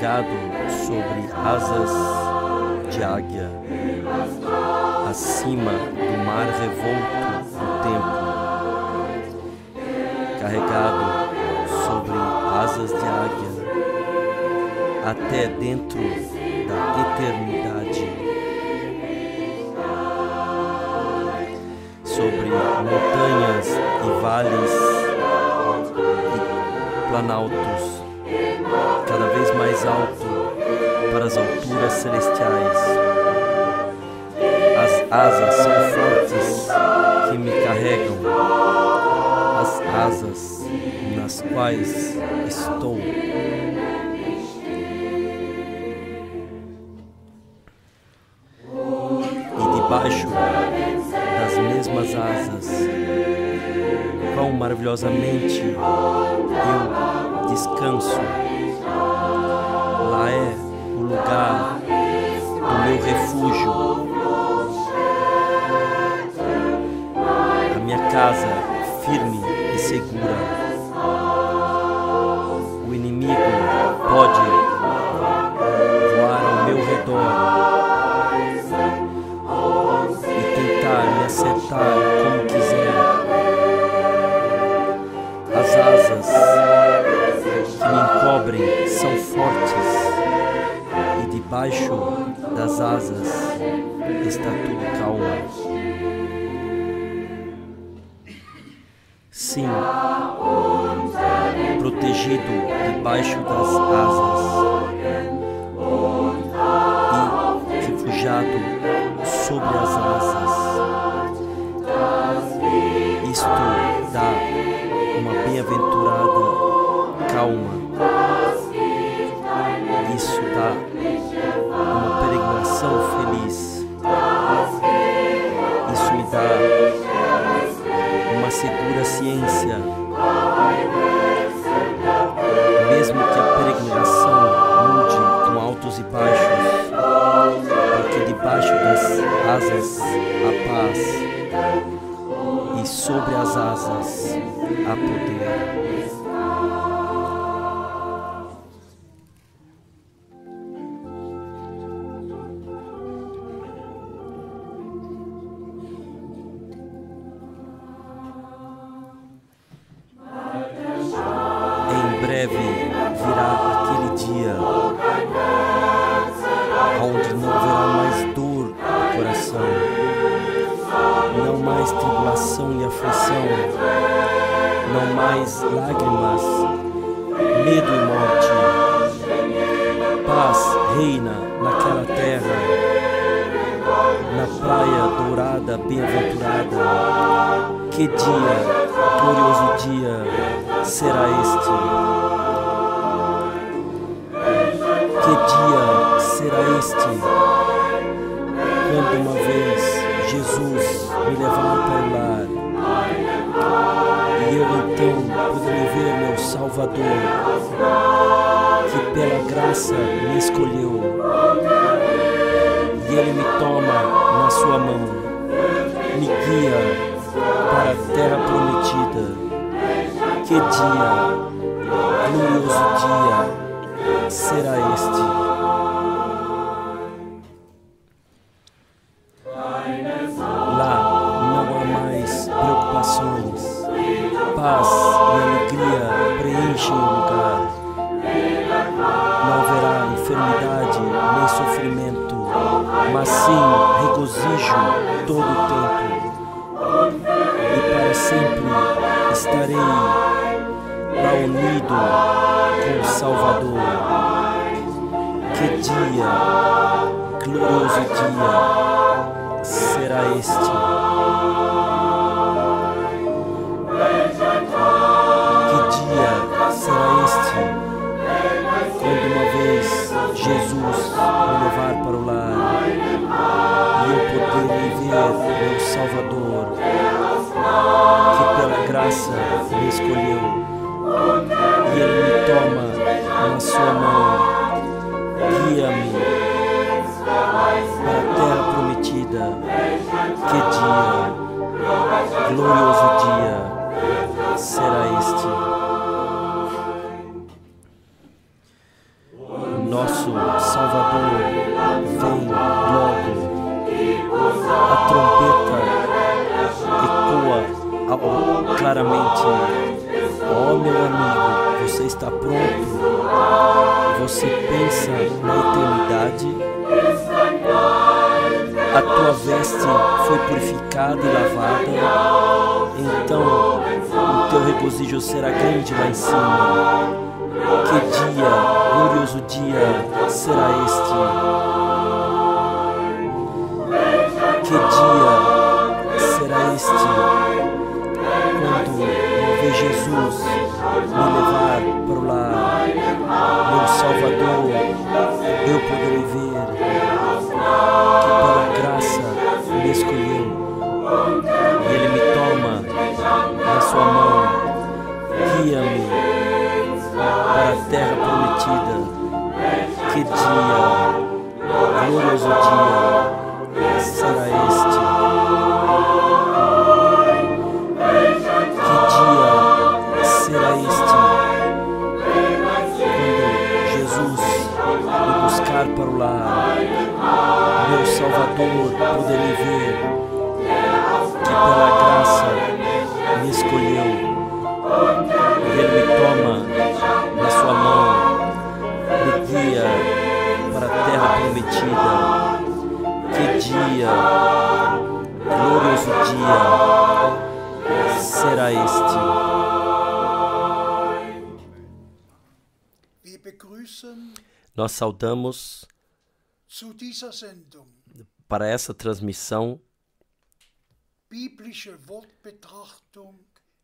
carregado sobre asas de águia, acima do mar revolto do tempo, carregado sobre asas de águia, até dentro da eternidade, sobre montanhas e vales e planaltos, cada vez mais alto para as alturas celestiais. As asas são fortes que me carregam, as asas nas quais estou. E debaixo das mesmas asas, quão maravilhosamente eu descanso. Lá é o lugar do meu refúgio, a minha casa firme e segura. O inimigo pode voar ao meu redor e tentar me acertar como quiser. As asas que me encobrem são fortes, e debaixo das asas está tudo calmo. Sim, protegido debaixo das asas e refugiado sobre as asas. Isto dá uma bem-aventurada calma. Isso dá uma peregrinação feliz. Isso me dá uma segura ciência, mesmo que a peregrinação mude com altos e baixos, porque debaixo das asas há paz e sobre as asas há poder. Virá aquele dia onde não haverá mais dor no coração, não mais tribulação e aflição, não mais lágrimas, medo e morte. Paz reina naquela terra, na praia dourada, bem-aventurada. Que dia, glorioso dia será este? Que dia será este, quando uma vez Jesus me levar para o lar, e eu então poderei ver meu Salvador, que pela graça me escolheu, e Ele me toma na sua mão, me guia para a terra prometida. Que dia, glorioso dia será este? Lá não há mais preocupações, paz e alegria preenchem o lugar. Não haverá enfermidade nem sofrimento, mas sim regozijo todo o tempo. E para sempre estarei lá unido com o Salvador. Que dia, glorioso dia será este? Que dia será este, quando uma vez Jesus me levar para o lar e eu poder ver meu Salvador, que pela graça me escolheu, e Ele me toma na sua mão, guia-me para a terra prometida. Que dia, glorioso dia será este? nosso Salvador vem logo. A trombeta ecoa claramente. Oh, meu amigo, você está pronto? Você pensa na eternidade? A tua veste foi purificada e lavada, então o teu regozijo será grande lá em cima. Que dia, glorioso dia será este? Que dia será este? Quando eu ver Jesus me levar para o lar, meu Salvador, eu poderei ver que pela graça me escolheu e Ele me toma na sua mão, guia-me para a terra prometida. Que dia, glorioso dia será este? Que dia será este? Quando Jesus me buscar para o lar, meu Salvador, poderei ver que pela graça me escolheu e Ele me toma na sua mão, me guia para a terra prometida. Que dia, glorioso dia será este? Nós saudamos para essa transmissão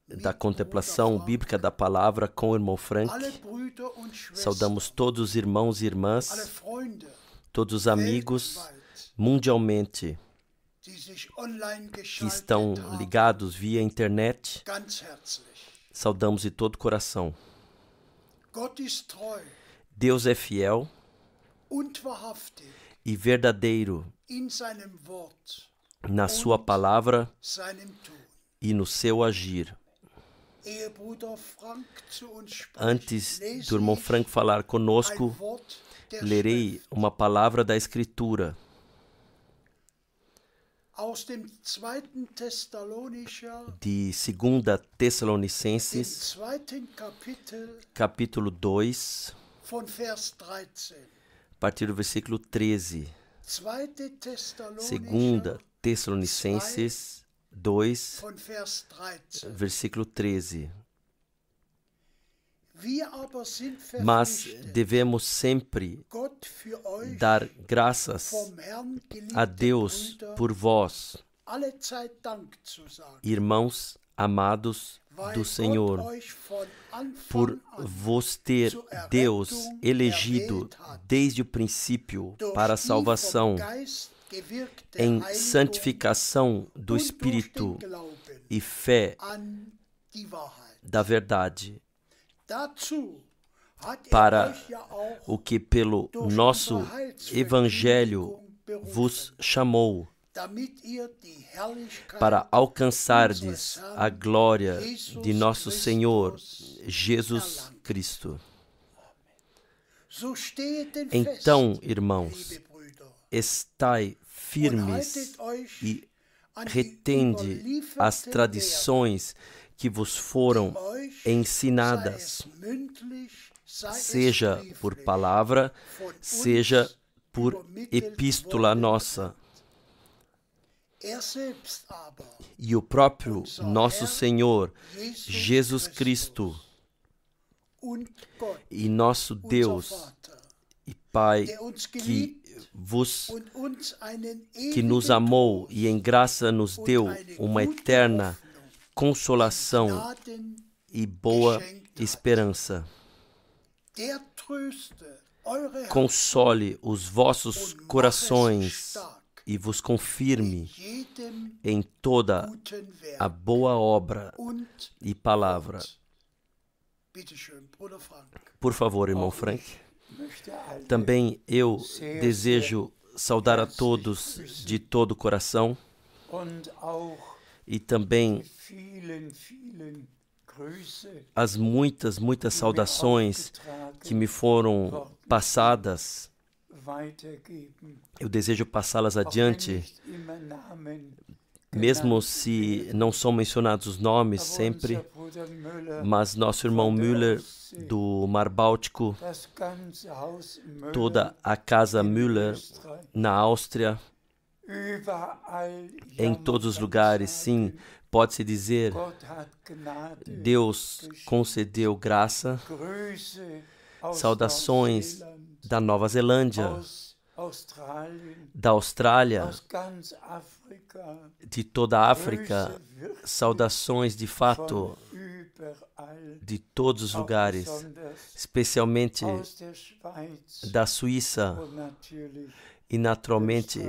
da contemplação bíblica da palavra com o irmão Frank. Saudamos todos os irmãos e irmãs, todos os amigos mundialmente que estão ligados via internet. Saudamos de todo o coração. Deus é fiel e verdadeiro na sua palavra e no seu agir. Antes do irmão Frank falar conosco, lerei uma palavra da Escritura de 2 Tessalonicenses, capítulo 2, a partir do versículo 13. 2 Tessalonicenses 2, versículo 13. Mas devemos sempre dar graças a Deus por vós, irmãos amados do Senhor, por vos ter Deus elegido desde o princípio para a salvação, em santificação do Espírito e fé da verdade, para o que pelo nosso Evangelho vos chamou, para alcançardes a glória de nosso Senhor Jesus Cristo. Então, irmãos, estai firmes e retende as tradições que vos foram ensinadas, seja por palavra, seja por epístola nossa. E o próprio nosso Senhor Jesus Cristo e nosso Deus e Pai, que nos amou e em graça nos deu uma eterna consolação e boa esperança. Console os vossos corações e vos confirme em toda a boa obra e palavra. Por favor, irmão Frank. Também eu desejo saudar a todos de todo o coração e também as muitas saudações que me foram passadas. Eu desejo passá-las adiante, mesmo se não são mencionados os nomes sempre, mas nosso irmão Müller, do Mar Báltico, toda a casa Müller na Áustria, em todos os lugares, sim, pode-se dizer, Deus concedeu graça. Saudações da Nova Zelândia, da Austrália, de toda a África, saudações de fato de todos os lugares, especialmente da Suíça e naturalmente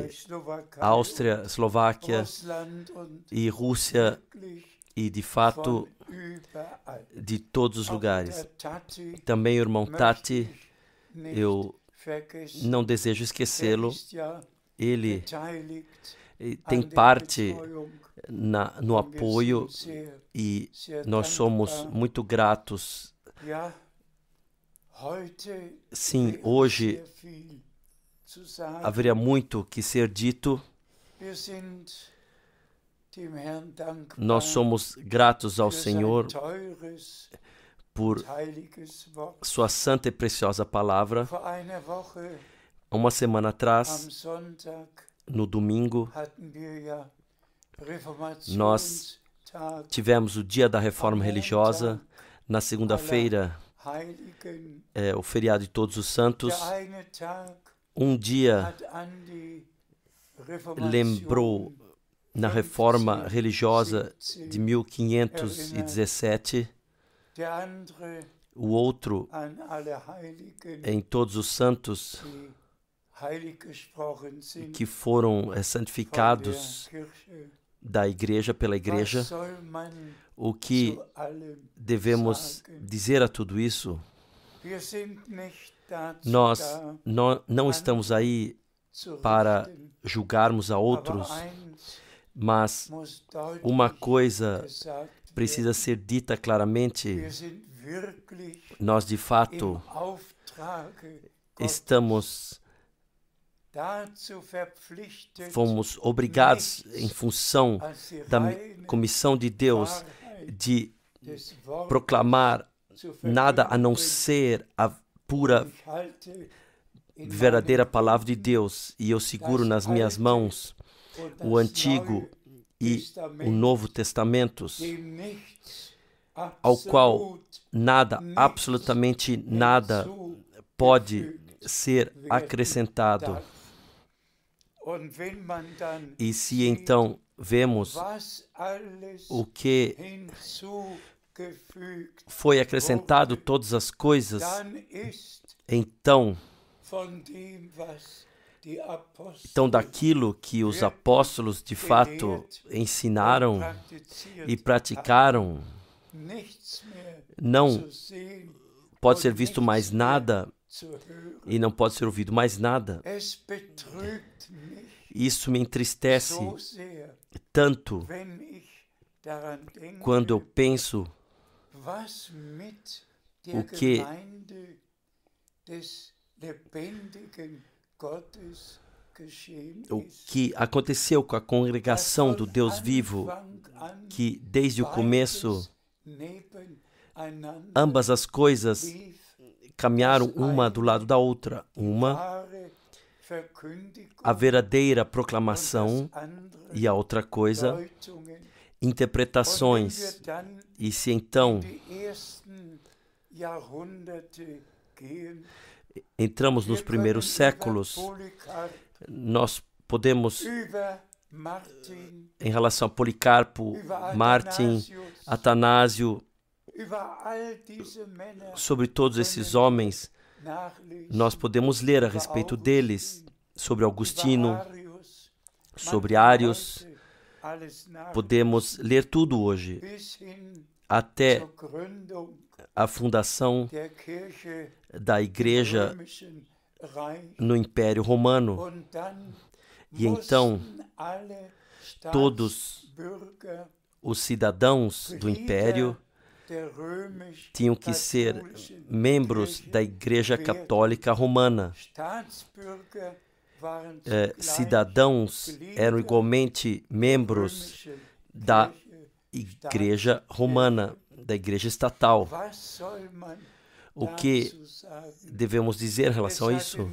Áustria, Eslováquia e Rússia e de fato de todos os lugares. Também o irmão Tati, eu não desejo esquecê-lo. Ele tem parte no apoio e nós somos muito gratos. Sim, hoje haveria muito que ser dito. Nós somos gratos ao Senhor por sua santa e preciosa palavra. Uma semana atrás, no domingo, nós tivemos o dia da Reforma Religiosa. Na segunda-feira, o feriado de Todos os Santos. Um dia lembrou na Reforma Religiosa de 1517, o outro em Todos os Santos que foram santificados da Igreja, pela Igreja. O que devemos dizer a tudo isso? Nós não estamos aí para julgarmos a outros, mas uma coisa precisa ser dita claramente. Nós, de fato, fomos obrigados, em função da comissão de Deus, de proclamar nada a não ser a pura, verdadeira palavra de Deus. E eu seguro nas minhas mãos o Antigo e o Novo Testamentos, ao qual nada, absolutamente nada, pode ser acrescentado. E se então vemos o que foi acrescentado, todas as coisas, então daquilo que os apóstolos de fato ensinaram e praticaram, não pode ser visto mais nada e não pode ser ouvido mais nada. Isso me entristece tanto quando eu penso o que aconteceu com a congregação do Deus vivo, que desde o começo ambas as coisas caminharam uma do lado da outra. Uma, a verdadeira proclamação, e a outra coisa, interpretações. E se então entramos nos primeiros séculos, nós podemos, em relação a Policarpo, Martin, Atanásio, sobre todos esses homens, nós podemos ler a respeito deles, sobre Augustino, sobre Ários. Podemos ler tudo hoje, até a fundação da Igreja no Império Romano. E então, todos os cidadãos do Império tinham que ser membros da Igreja Católica Romana. Cidadãos eram igualmente membros da Igreja Romana, da Igreja Estatal. O que devemos dizer em relação a isso?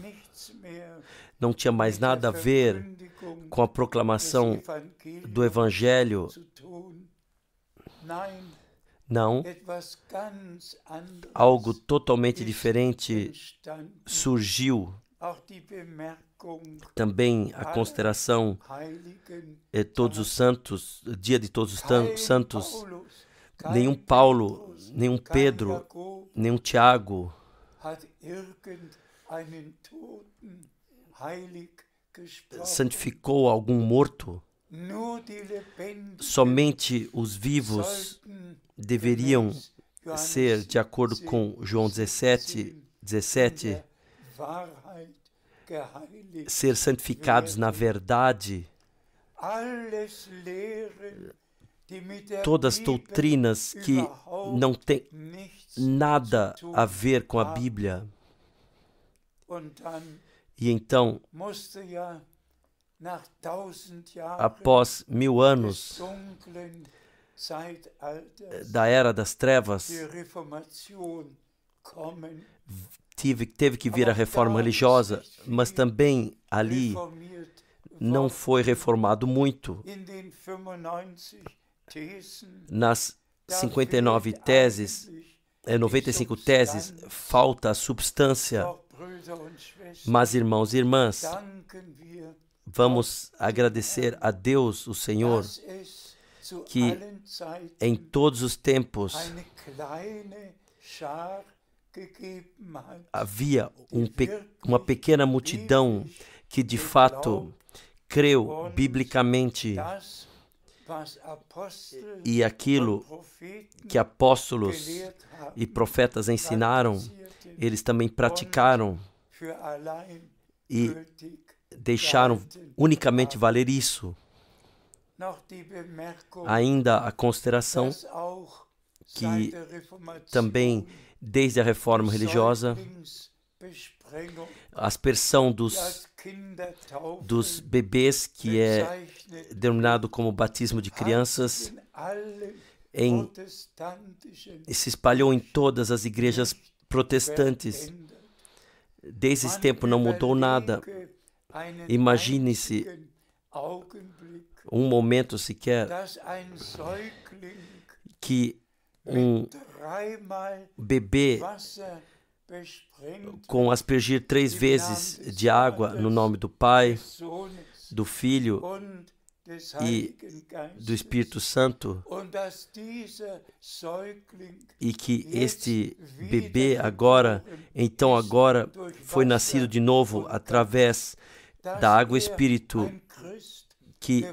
Não tinha mais nada a ver com a proclamação do Evangelho. Não, algo totalmente diferente surgiu. Também a consideração Todos os Santos, Dia de Todos os Santos. Nenhum Paulo, nenhum Pedro, nenhum Tiago santificou algum morto. Somente os vivos deveriam ser, de acordo com João 17, ser santificados na verdade. Todas as doutrinas que não têm nada a ver com a Bíblia. E então, após 1000 anos da Era das Trevas, teve que vir a reforma religiosa, mas também ali não foi reformado muito. Nas 59 teses, 95 teses, falta a substância. Mas, irmãos e irmãs, vamos agradecer a Deus, o Senhor, que em todos os tempos havia uma pequena multidão que de fato creu biblicamente, e aquilo que apóstolos e profetas ensinaram, eles também praticaram e deixaram unicamente valer isso. Ainda a consideração que também desde a reforma religiosa, a aspersão dos bebês, que é denominado como batismo de crianças, se espalhou em todas as igrejas protestantes. Desde esse tempo não mudou nada. Imagine-se um momento sequer que um bebê com aspergir 3 vezes de água no nome do Pai, do Filho e do Espírito Santo, e que este bebê agora foi nascido de novo através da água e Espírito, que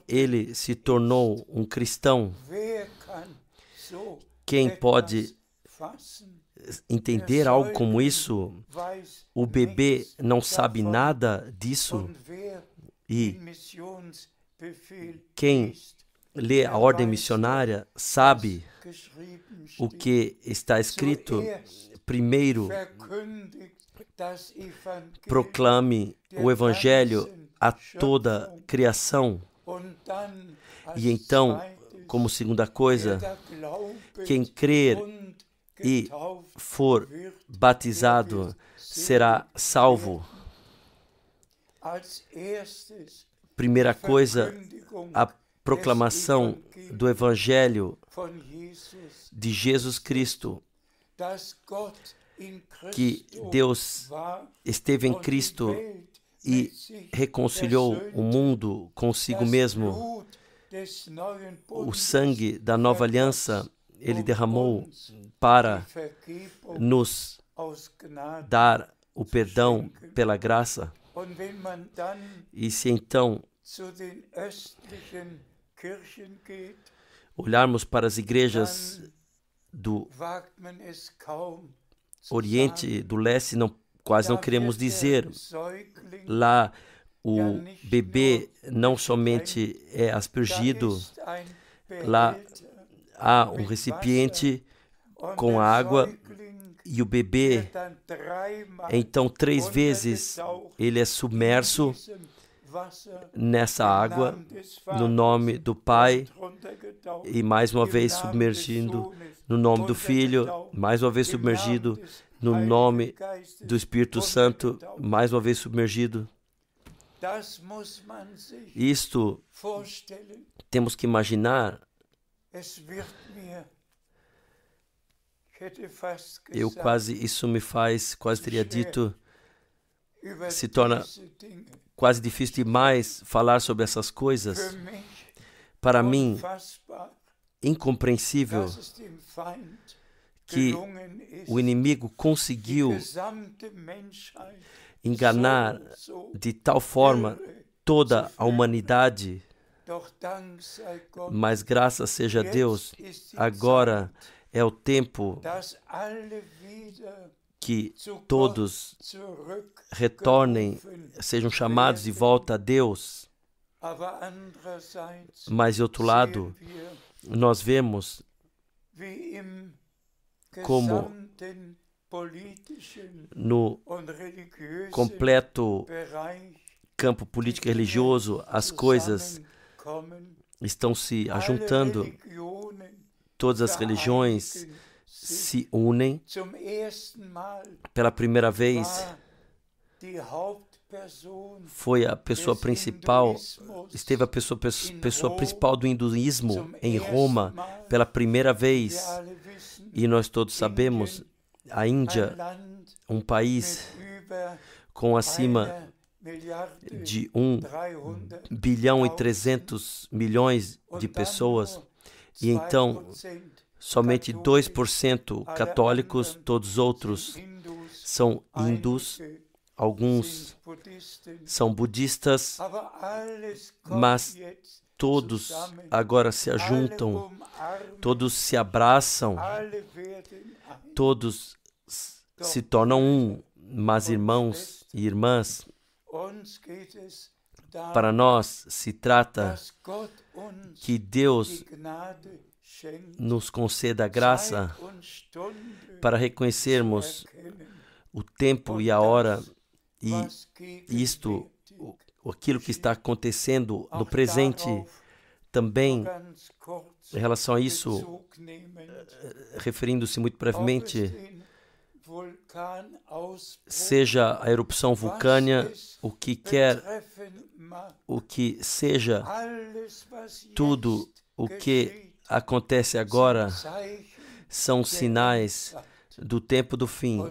ele se tornou um cristão. Quem pode entender algo como isso? O bebê não sabe nada disso. E quem lê a ordem missionária sabe o que está escrito. Primeiro, proclame o Evangelho a toda criação. E então, como segunda coisa, quem crer e for batizado será salvo. Primeira coisa, a proclamação do Evangelho de Jesus Cristo, que Deus esteve em Cristo e reconciliou o mundo consigo mesmo. O sangue da nova aliança Ele derramou para nos dar o perdão pela graça. E se então olharmos para as igrejas do Oriente e do Leste, quase não queremos dizer. Lá o bebê não somente é aspergido, lá há um recipiente com a água e o bebê, então 3 vezes ele é submerso nessa água, no nome do Pai, e mais uma vez submergindo no nome do Filho, mais uma vez submergido no nome do Espírito Santo, mais uma vez submergido. Isto temos que imaginar. Isso me faz, quase teria dito, se torna quase difícil demais falar sobre essas coisas. Para mim, incompreensível que o inimigo conseguiu enganar de tal forma toda a humanidade, mas graças seja a Deus, agora é o tempo que todos retornem, sejam chamados de volta a Deus. Mas, de outro lado, nós vemos como no completo campo político e religioso as coisas estão se ajuntando, todas as religiões se unem. Pela primeira vez foi a pessoa principal, esteve a pessoa principal do hinduísmo em Roma pela primeira vez. E nós todos sabemos, a Índia, um país com acima de 1,3 bilhão de pessoas, e então somente 2% católicos, todos os outros são hindus, alguns são budistas, mas todos agora se ajuntam, todos se abraçam, todos se tornam um, mas irmãos e irmãs. Para nós se trata que Deus nos conceda a graça para reconhecermos o tempo e a hora e aquilo que está acontecendo no presente. Também, em relação a isso, referindo-se muito brevemente, seja a erupção vulcânica, o que seja, tudo o que acontece agora são sinais do tempo do fim.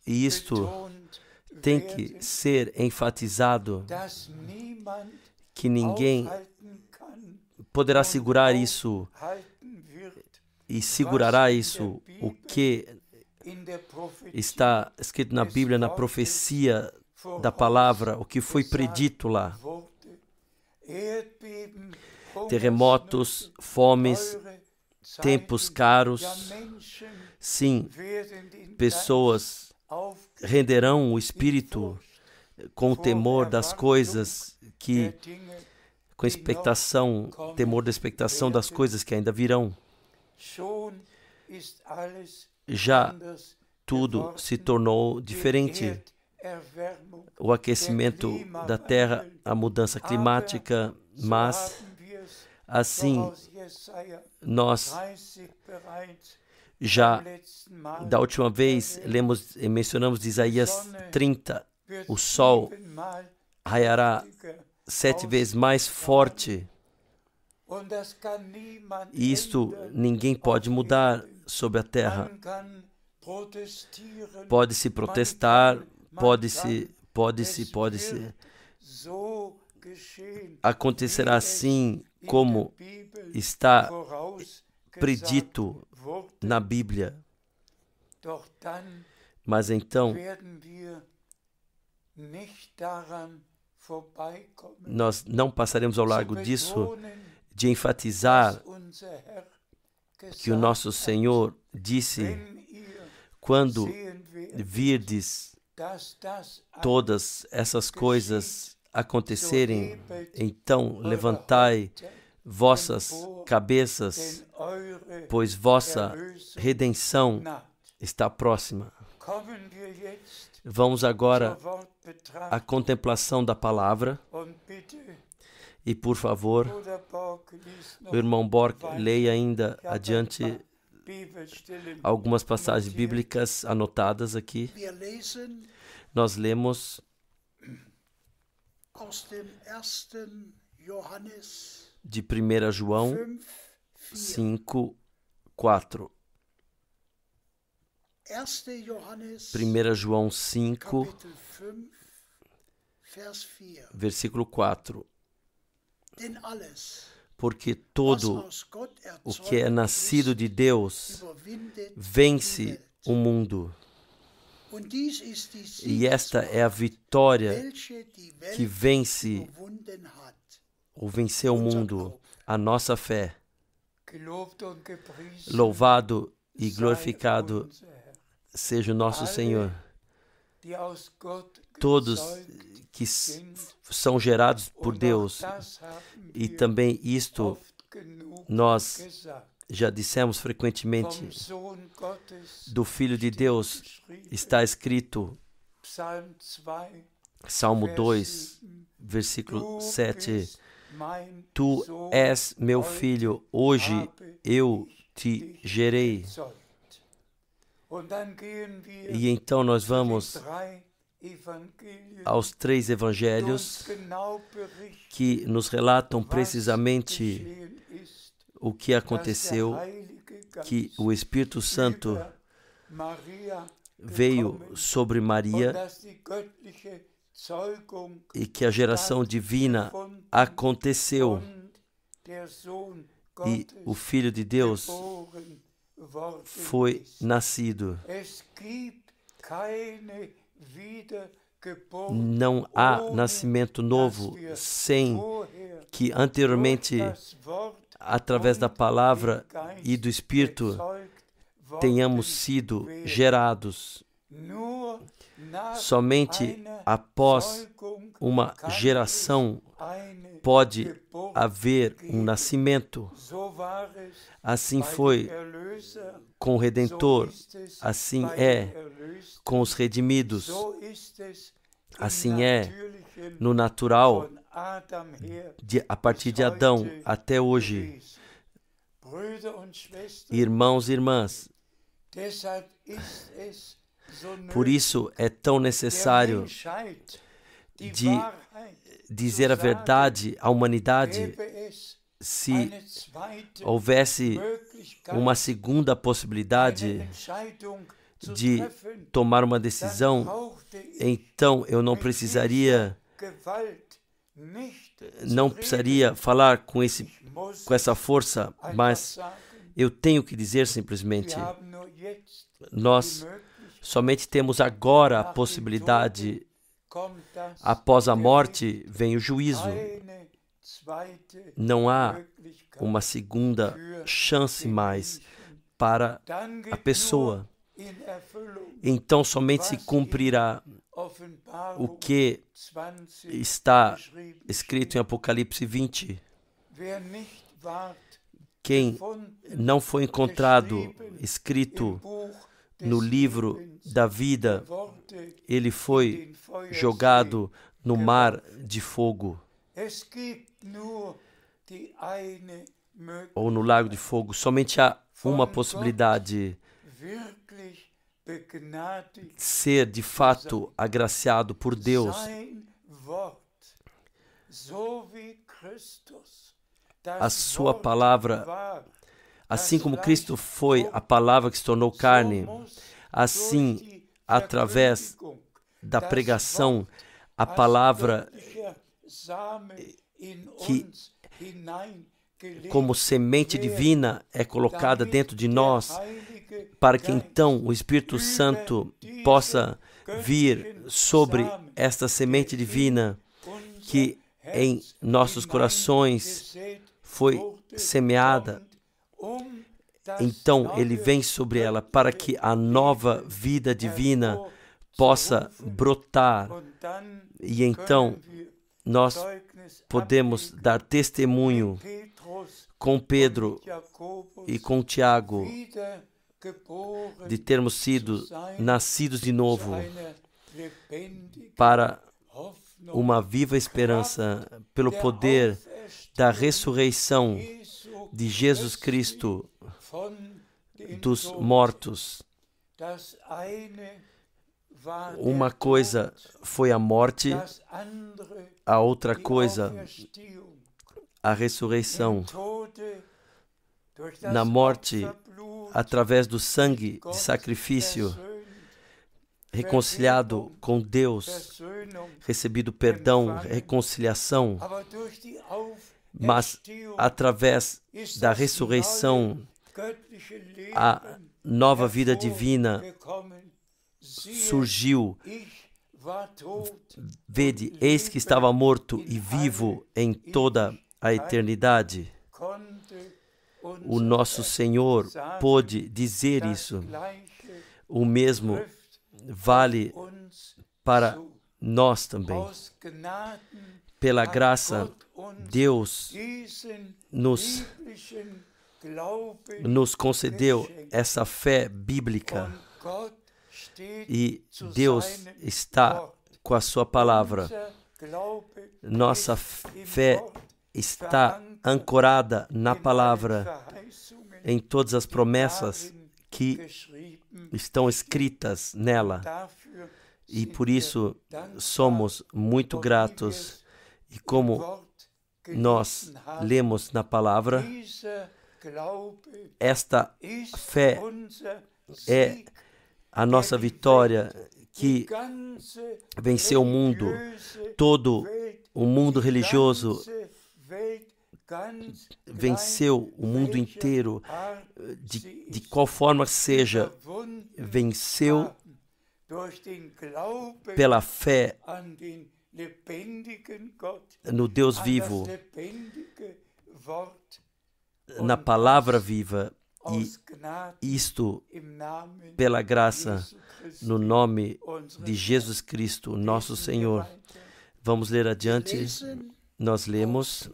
E isto tem que ser enfatizado, que ninguém poderá segurar isso e segurará isso, o que está escrito na Bíblia, na profecia da palavra, o que foi predito lá. Terremotos, fomes, tempos caros. Sim, pessoas renderão o espírito com o temor das coisas que, com expectação, temor da expectação das coisas que ainda virão. Já tudo se tornou diferente. O aquecimento da Terra, a mudança climática, mas assim nós já da última vez mencionamos de Isaías 30, o sol raiará 7 vezes mais forte. E isto ninguém pode mudar sobre a terra. Pode-se protestar, pode-se. Acontecerá assim como está predito na Bíblia. Mas então nós não passaremos ao largo disso de enfatizar que o nosso Senhor disse: quando virdes todas essas coisas acontecerem, então levantai vossas cabeças, pois vossa redenção está próxima. Vamos agora à contemplação da palavra. E, por favor, o irmão Borg leia ainda adiante algumas passagens bíblicas anotadas aqui. Nós lemos de 1 João 5, 4. 1 João 5, versículo 4. Porque todo o que é nascido de Deus vence o mundo. E esta é a vitória que vence ou venceu o mundo, a nossa fé. Louvado e glorificado seja o nosso Senhor. Todos que são gerados por Deus, e também isto nós já dissemos frequentemente, do Filho de Deus está escrito, Salmo 2, versículo 7, Tu és meu filho, hoje eu te gerei. E então nós vamos aos 3 evangelhos que nos relatam precisamente o que aconteceu, que o Espírito Santo veio sobre Maria e que a geração divina aconteceu e o Filho de Deus foi nascido. Não há nascimento novo sem que anteriormente, através da palavra e do Espírito, tenhamos sido gerados. Somente após uma geração pode haver um nascimento. Assim foi com o Redentor, assim é com os redimidos, assim é no natural, a partir de Adão até hoje. Irmãos e irmãs, por isso é tão necessário de dizer a verdade à humanidade. Se houvesse uma segunda possibilidade de tomar uma decisão, então eu não precisaria falar com essa força, mas eu tenho que dizer simplesmente, nós somente temos agora a possibilidade. Após a morte vem o juízo. Não há uma segunda chance mais para a pessoa. Então somente se cumprirá o que está escrito em Apocalipse 20. Quem não foi encontrado escrito no livro da vida, ele foi jogado no mar de fogo ou no lago de fogo. Somente há uma possibilidade: ser de fato agraciado por Deus. A sua palavra, assim como Cristo foi a palavra que se tornou carne, assim, através da pregação, a palavra que, como semente divina, é colocada dentro de nós, para que então o Espírito Santo possa vir sobre esta semente divina que em nossos corações foi semeada. Então ele vem sobre ela para que a nova vida divina possa brotar, e então nós podemos dar testemunho com Pedro e com Tiago de termos sido nascidos de novo para uma viva esperança pelo poder da ressurreição de Jesus Cristo dos mortos. Uma coisa foi a morte, a outra coisa a ressurreição. Na morte, através do sangue de sacrifício, reconciliado com Deus, recebido perdão, reconciliação, mas através da ressurreição, a nova vida divina surgiu. Vede, eis que estava morto e vivo em toda a eternidade. O nosso Senhor pôde dizer isso. O mesmo vale para nós também. Pela graça, Deus nos concedeu essa fé bíblica e Deus está com a sua palavra. Nossa fé está ancorada na palavra, em todas as promessas que estão escritas nela. E por isso somos muito gratos. E como nós lemos na palavra, esta fé é a nossa vitória que venceu o mundo, todo o mundo religioso, venceu o mundo inteiro, de qual forma seja, venceu pela fé no Deus vivo, na palavra viva, e isto pela graça, no nome de Jesus Cristo, nosso Senhor. Vamos ler adiante. Nós lemos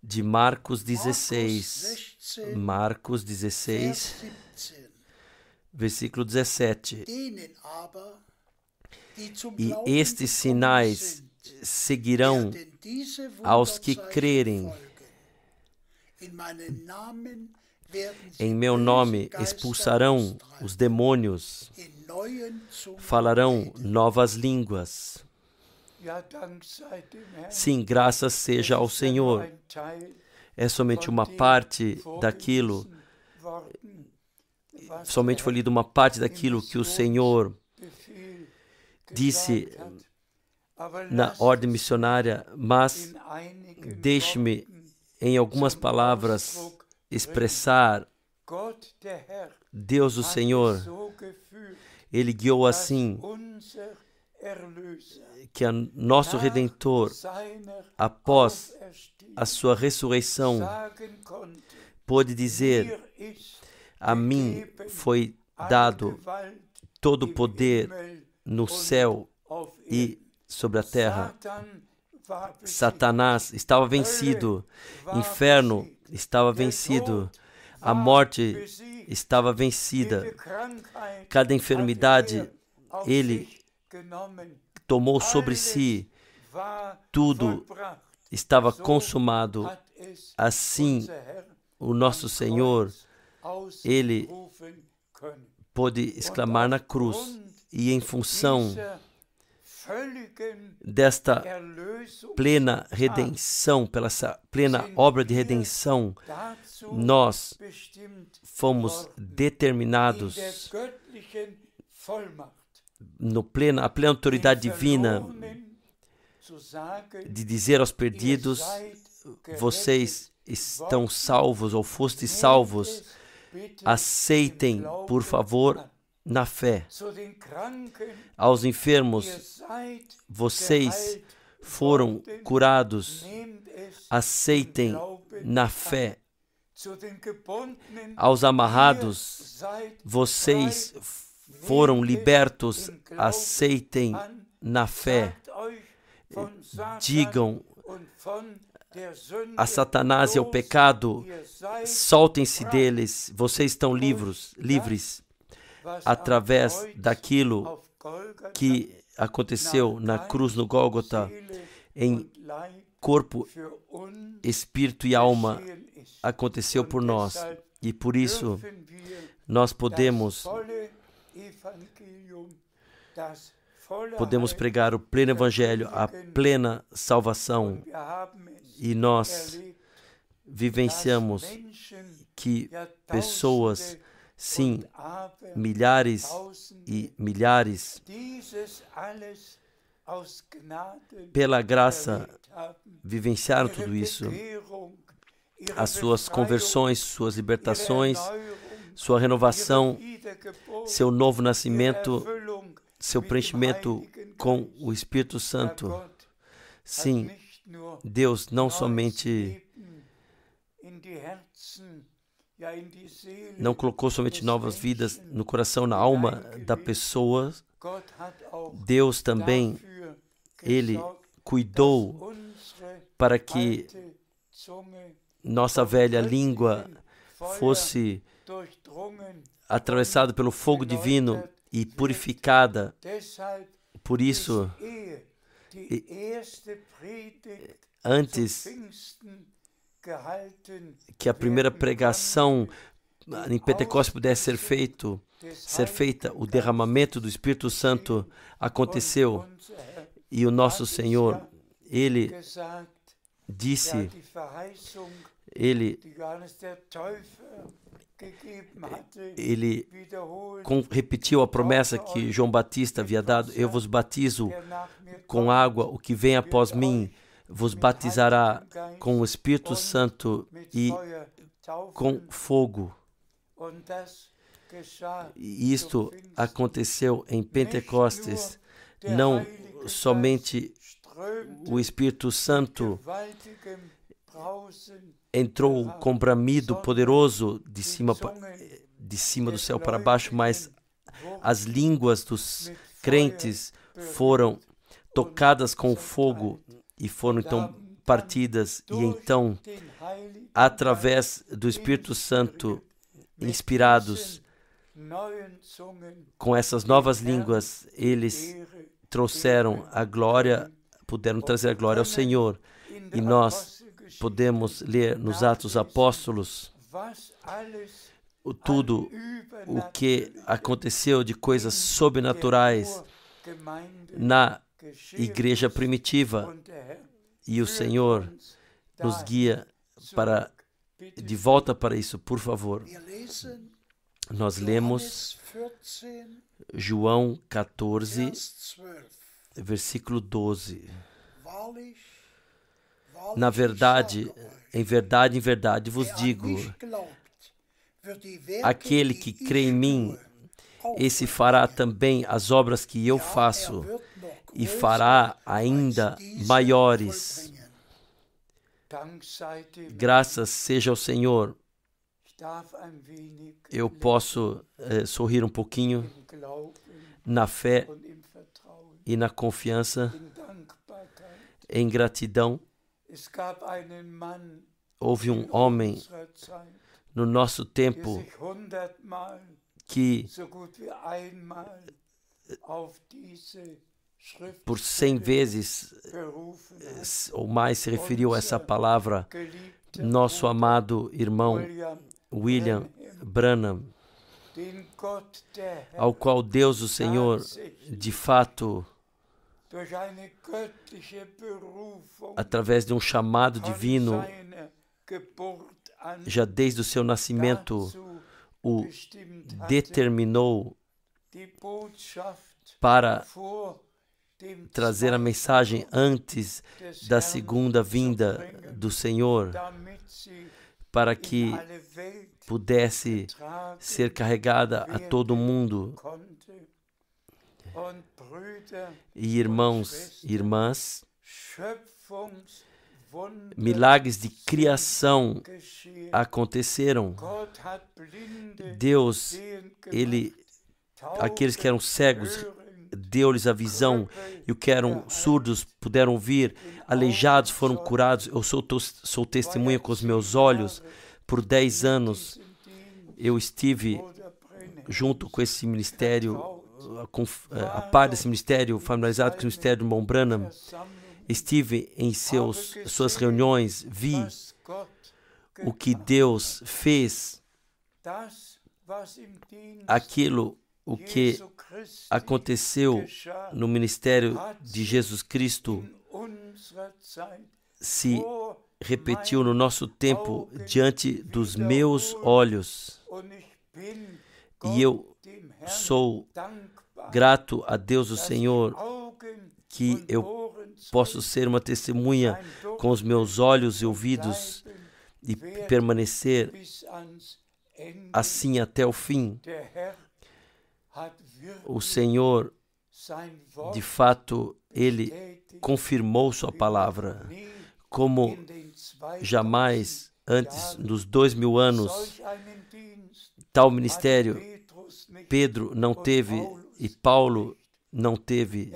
de Marcos 16, versículo 17. E estes sinais seguirão aos que crerem. Em meu nome expulsarão os demônios, falarão novas línguas. Sim, graças seja ao Senhor. É somente uma parte daquilo, somente foi lida uma parte daquilo que o Senhor disse na ordem missionária, mas deixe-me em algumas palavras expressar. Deus, o Senhor, Ele guiou assim que nosso Redentor, após a sua ressurreição, pôde dizer: a mim foi dado todo o poder no céu e sobre a terra. Satanás estava vencido, inferno estava vencido, a morte estava vencida, cada enfermidade Ele tomou sobre si, tudo estava consumado. Assim, o nosso Senhor, Ele pôde exclamar na cruz, e em função desta plena redenção, pela plena obra de redenção, nós fomos determinados a plena autoridade divina de dizer aos perdidos: vocês estão salvos ou fostes salvos, aceitem, por favor, na fé. Aos enfermos, vocês foram curados, aceitem na fé. Aos amarrados, vocês foram libertos, aceitem na fé. digam a Satanás e ao pecado: soltem-se deles, vocês estão livres, através daquilo que aconteceu na cruz no Gólgota, em corpo, espírito e alma, aconteceu por nós. E por isso nós podemos pregar o pleno evangelho, a plena salvação. E nós vivenciamos que pessoas, sim, milhares e milhares, pela graça, vivenciaram tudo isso. As suas conversões, suas libertações, sua renovação, seu novo nascimento, seu preenchimento com o Espírito Santo. Sim, Deus não somente não colocou somente novas vidas no coração, na alma da pessoa. Deus também, Ele cuidou para que nossa velha língua fosse atravessada pelo fogo divino e purificada. Por isso, antes que a primeira pregação em Pentecostes pudesse ser feita, o derramamento do Espírito Santo aconteceu. E o nosso Senhor, Ele disse, Ele repetiu a promessa que João Batista havia dado: eu vos batizo com água, o que vem após mim vos batizará com o Espírito Santo e com fogo. E isto aconteceu em Pentecostes. Não somente o Espírito Santo entrou com bramido poderoso de cima do céu para baixo, mas as línguas dos crentes foram tocadas com fogo e foram então partidas. E então, através do Espírito Santo, inspirados com essas novas línguas, eles trouxeram a glória, puderam trazer a glória ao Senhor. E nós podemos ler nos Atos Apóstolos tudo o que aconteceu de coisas sobrenaturais na igreja primitiva. E o Senhor nos guia de volta para isso, por favor. Nós lemos João 14, versículo 12. Na verdade, em verdade vos digo, aquele que crê em mim, esse fará também as obras que eu faço, e fará ainda maiores. Graças seja ao Senhor. Eu posso sorrir um pouquinho na fé e na confiança, em gratidão. Houve um homem no nosso tempo que por 100 vezes ou mais se referiu a essa palavra, nosso amado irmão William Branham, ao qual Deus, o Senhor, de fato, através de um chamado divino, já desde o seu nascimento, o determinou para trazer a mensagem antes da segunda vinda do Senhor, para que pudesse ser carregada a todo mundo. E irmãos e irmãs, milagres de criação aconteceram. Deus, aqueles que eram cegos, deu-lhes a visão, e o que eram surdos puderam ouvir, aleijados foram curados. Eu sou testemunha com os meus olhos. Por 10 anos eu estive junto com esse ministério, a par desse ministério, familiarizado com o ministério do irmão Branham. Estive em suas reuniões, vi o que Deus fez, o que aconteceu no ministério de Jesus Cristo se repetiu no nosso tempo diante dos meus olhos. E eu sou grato a Deus, o Senhor, que eu posso ser uma testemunha com os meus olhos e ouvidos e permanecer assim até o fim. O Senhor, de fato, Ele confirmou sua palavra, como jamais antes, nos 2000 anos, tal ministério Pedro não teve e Paulo não teve.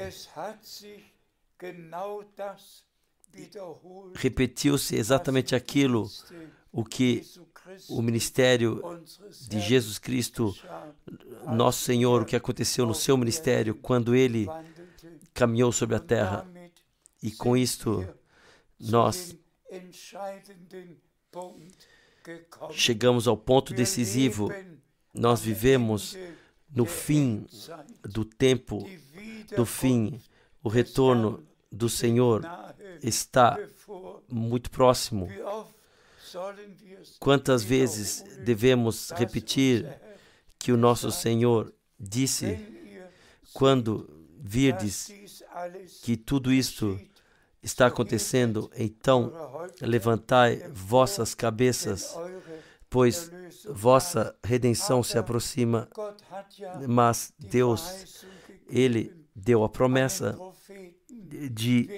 Repetiu-se exatamente aquilo, o que o ministério de Jesus Cristo, nosso Senhor, o que aconteceu no seu ministério quando Ele caminhou sobre a terra. E com isto, nós chegamos ao ponto decisivo. Nós vivemos no fim do tempo, do fim. O retorno do Senhor está muito próximo. Quantas vezes devemos repetir que o nosso Senhor disse: quando virdes que tudo isto está acontecendo, então levantai vossas cabeças, pois vossa redenção se aproxima. Mas Deus, Ele deu a promessa de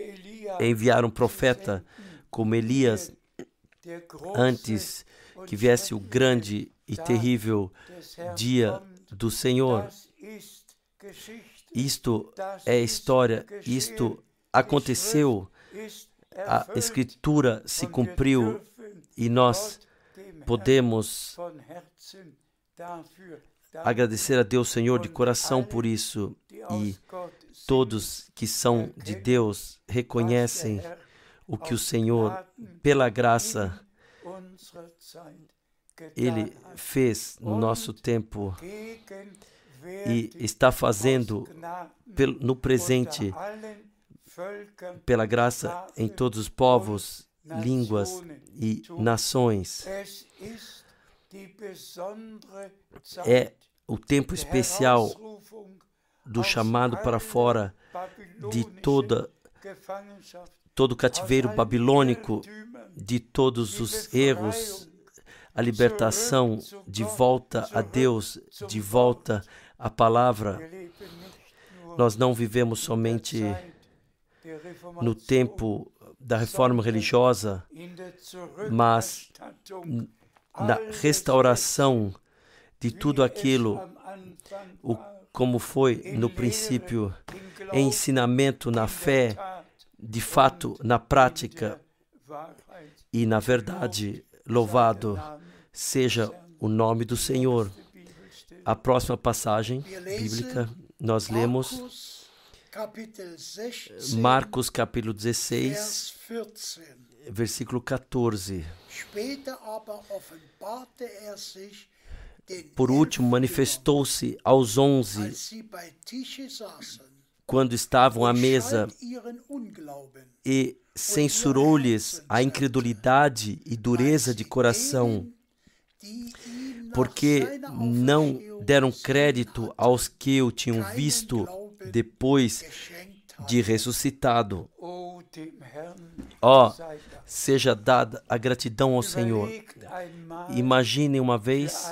enviar um profeta como Elias antes que viesse o grande e terrível dia do Senhor. Isto é história, isto aconteceu, a Escritura se cumpriu e nós podemos agradecer a Deus, Senhor, de coração por isso. E todos que são de Deus reconhecem o que o Senhor, pela graça, Ele fez no nosso tempo e está fazendo no presente, pela graça, em todos os povos, línguas e nações. É o tempo especial do chamado para fora de todo o cativeiro babilônico, de todos os erros, a libertação, de volta a Deus, de volta à palavra. Nós não vivemos somente no tempo da reforma religiosa, mas na restauração de tudo aquilo, como foi no princípio, ensinamento na fé, de fato, na prática e na verdade. Louvado seja o nome do Senhor. A próxima passagem bíblica, nós lemos Marcos capítulo 16, versículo 14. Por último, manifestou-se aos 11 quando estavam à mesa e censurou-lhes a incredulidade e dureza de coração, porque não deram crédito aos que o tinham visto depois de ressuscitado. Seja dada a gratidão ao Senhor. Imaginem uma vez,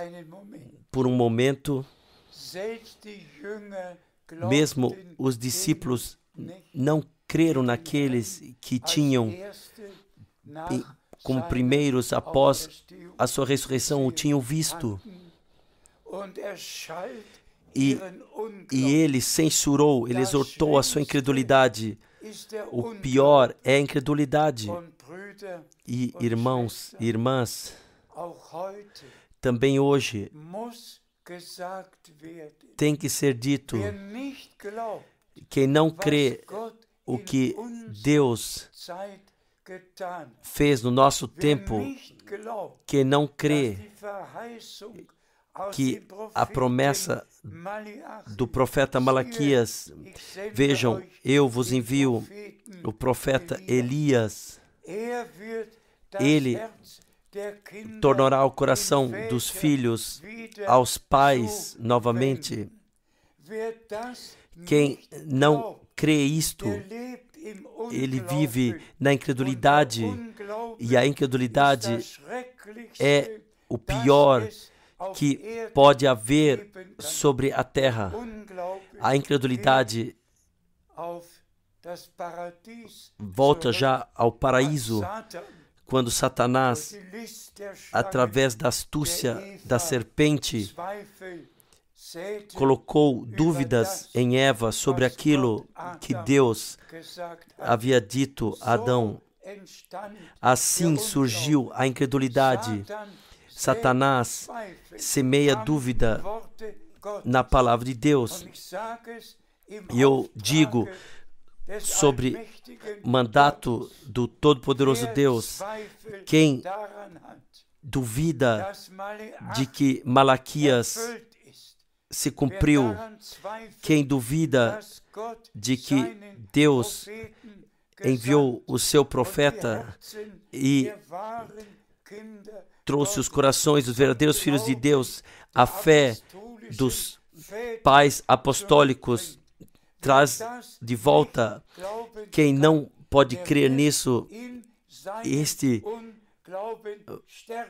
por um momento, mesmo os discípulos não creram naqueles que tinham, como primeiros após a sua ressurreição, o tinham visto. e ele censurou, ele exortou a sua incredulidade. O pior é a incredulidade. E irmãos e irmãs, também hoje tem que ser dito: quem não crê o que Deus fez no nosso tempo, quem não crê que a promessa do profeta Malaquias, vejam, eu vos envio o profeta Elias, ele tornará o coração dos filhos aos pais novamente. Quem não crê isto, ele vive na incredulidade, e a incredulidade é o pior que pode haver sobre a terra. A incredulidade volta já ao paraíso, quando Satanás, através da astúcia da serpente, colocou dúvidas em Eva sobre aquilo que Deus havia dito a Adão. Assim surgiu a incredulidade. Satanás semeia dúvida na palavra de Deus. E eu digo sobre o mandato do Todo-Poderoso Deus: quem duvida de que Malaquias se cumpriu, quem duvida de que Deus enviou o seu profeta e trouxe os corações dos verdadeiros filhos de Deus, a fé dos pais apostólicos traz de volta. Quem não pode crer nisso, este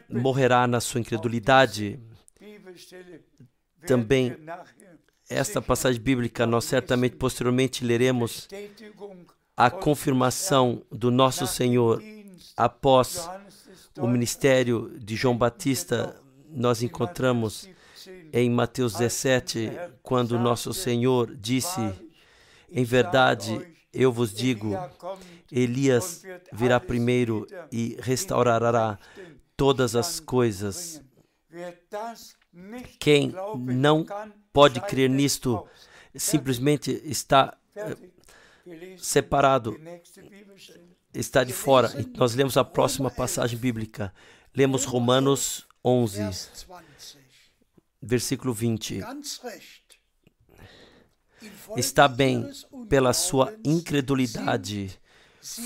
morrerá na sua incredulidade. Também esta passagem bíblica nós certamente posteriormente leremos a confirmação do nosso Senhor após o ministério de João Batista. Nós encontramos em Mateus 17, quando nosso Senhor disse: em verdade, eu vos digo, Elias virá primeiro e restaurará todas as coisas. Quem não pode crer nisto simplesmente está separado, está de fora. Nós lemos a próxima passagem bíblica. Lemos Romanos 11, versículo 20. Está bem, pela sua incredulidade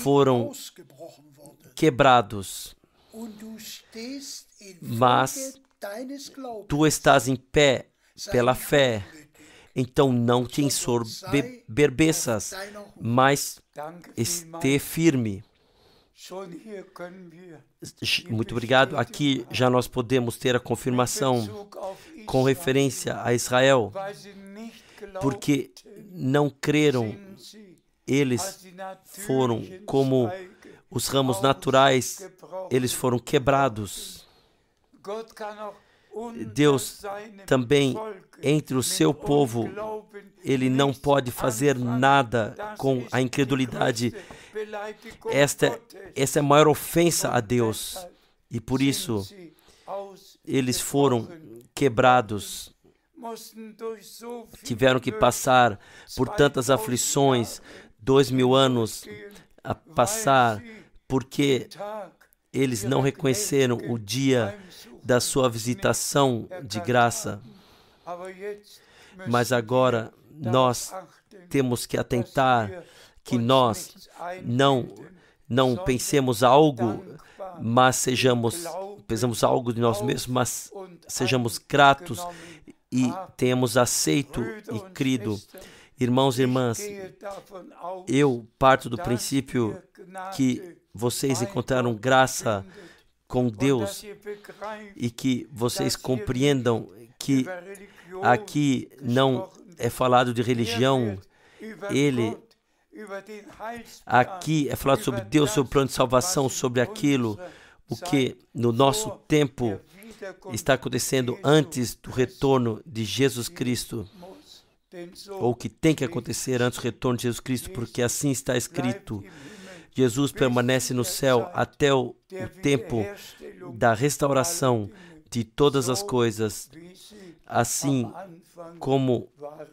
foram quebrados, mas tu estás em pé pela fé, então não te ensoberbeças, mas esteja firme. Muito obrigado. Aqui já nós podemos ter a confirmação com referência a Israel, porque não creram. Eles foram como os ramos naturais, eles foram quebrados. Deus também, entre o seu povo, ele não pode fazer nada com a incredulidade. Esta é a maior ofensa a Deus, e por isso eles foram quebrados. Tiveram que passar por tantas aflições, 2000 anos a passar, porque eles não reconheceram o dia da sua visitação de graça. Mas agora nós temos que atentar que nós não pensemos algo, mas pensamos algo de nós mesmos, mas sejamos gratos e tenhamos aceito e crido. Irmãos e irmãs, eu parto do princípio que vocês encontraram graça com Deus e que vocês compreendam que aqui não é falado de religião, aqui é falado sobre Deus, sobre o plano de salvação, sobre aquilo o que no nosso tempo está acontecendo antes do retorno de Jesus Cristo. ou que tem que acontecer antes do retorno de Jesus Cristo, porque assim está escrito. Jesus permanece no céu até o tempo da restauração de todas as coisas, assim como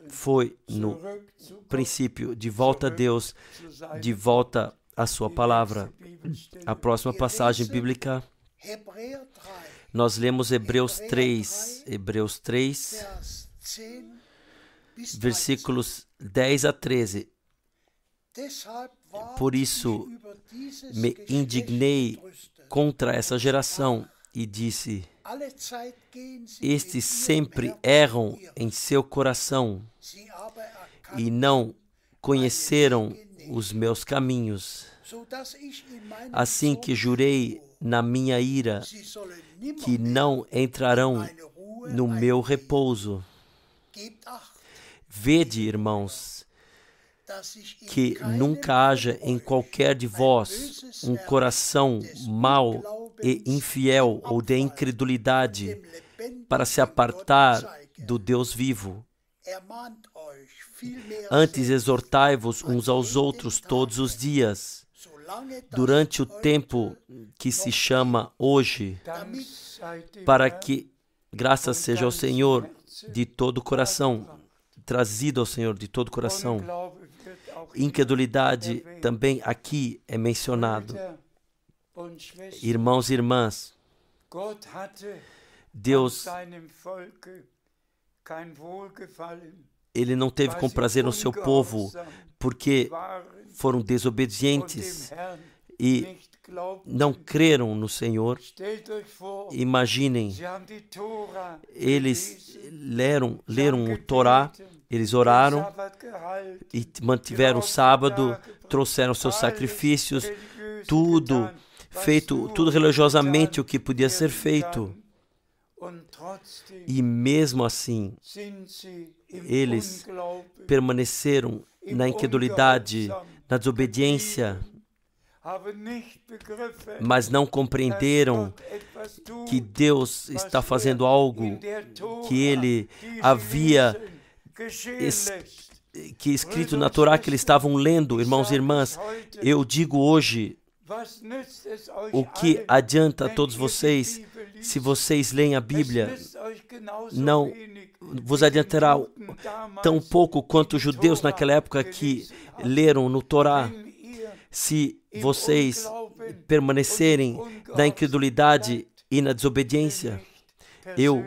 foi no princípio, de volta a Deus, de volta à sua palavra. A próxima passagem bíblica, nós lemos Hebreus 3, versículos 10 a 13. Por isso me indignei contra essa geração e disse: estes sempre erram em seu coração e não conheceram os meus caminhos. Assim que jurei na minha ira que não entrarão no meu repouso. Vede, irmãos, que nunca haja em qualquer de vós um coração mau e infiel ou de incredulidade para se apartar do Deus vivo. Antes exortai-vos uns aos outros todos os dias, durante o tempo que se chama hoje, para que graças seja ao Senhor de todo o coração, trazido ao Senhor de todo o coração. Incredulidade também aqui é mencionado. Irmãos e irmãs, Deus, Ele não teve com prazer no seu povo, porque foram desobedientes e não creram no Senhor. Imaginem, eles leram o Torá, eles oraram e mantiveram o sábado, trouxeram seus sacrifícios, tudo feito, tudo religiosamente o que podia ser feito. E mesmo assim, eles permaneceram na incredulidade, na desobediência, mas não compreenderam que Deus está fazendo algo que Ele havia escrito na Torá, que eles estavam lendo. Irmãos e irmãs, eu digo hoje, o que adianta a todos vocês se vocês leem a Bíblia? Não vos adiantará tão pouco quanto os judeus naquela época que leram no Torá. Se vocês permanecerem na incredulidade e na desobediência. Eu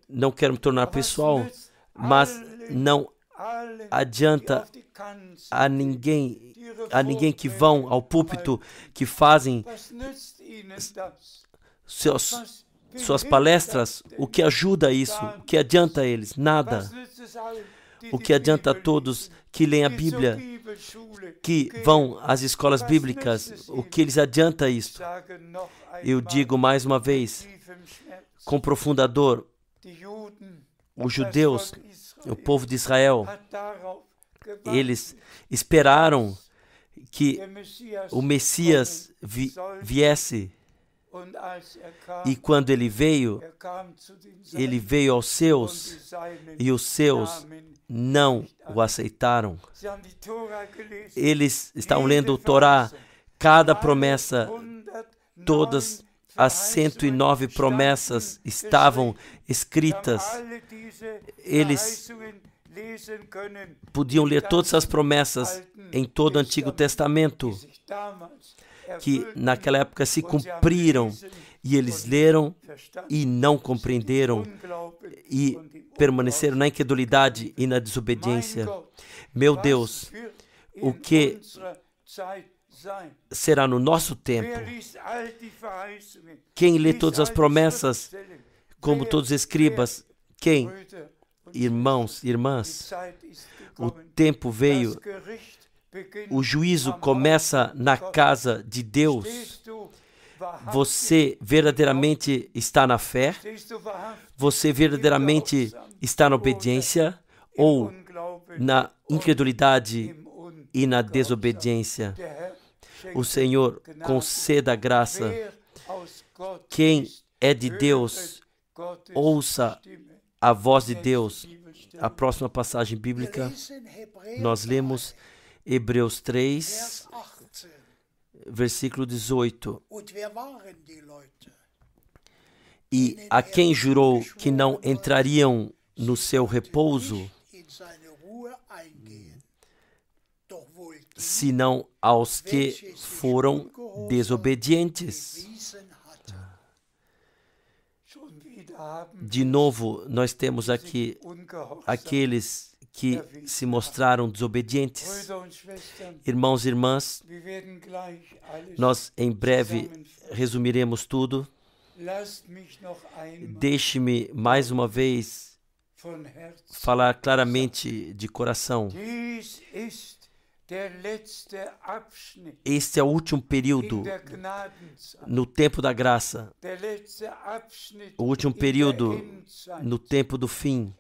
não quero me tornar pessoal, mas não adianta a ninguém que vão ao púlpito, que fazem suas palestras. O que ajuda isso? O que adianta a eles? Nada. O que adianta a todos que leem a Bíblia, que vão às escolas bíblicas? O que lhes adianta isso? Eu digo mais uma vez, com profunda dor, os judeus, o povo de Israel, eles esperaram que o Messias viesse. E quando ele veio aos seus, e os seus não o aceitaram. Eles estavam lendo o Torá, cada promessa, todas as 109 promessas estavam escritas. Eles podiam ler todas as promessas em todo o Antigo Testamento, que naquela época se cumpriram, e eles leram e não compreenderam e permaneceram na incredulidade e na desobediência. Meu Deus, o que será no nosso tempo? Quem lê todas as promessas, como todos os escribas? Quem? Irmãos, irmãs, o tempo veio. O juízo começa na casa de Deus. Você verdadeiramente está na fé? Você verdadeiramente está na obediência? Ou na incredulidade e na desobediência? O Senhor conceda a graça. Quem é de Deus, ouça a voz de Deus. A próxima passagem bíblica, nós lemos Hebreus 3, versículo 18. E a quem jurou que não entrariam no seu repouso, senão aos que foram desobedientes. De novo, nós temos aqui aqueles que se mostraram desobedientes. Irmãos e irmãs, nós em breve resumiremos tudo. Deixe-me mais uma vez falar claramente de coração. Este é o último período no tempo da graça, o último período no tempo do fim.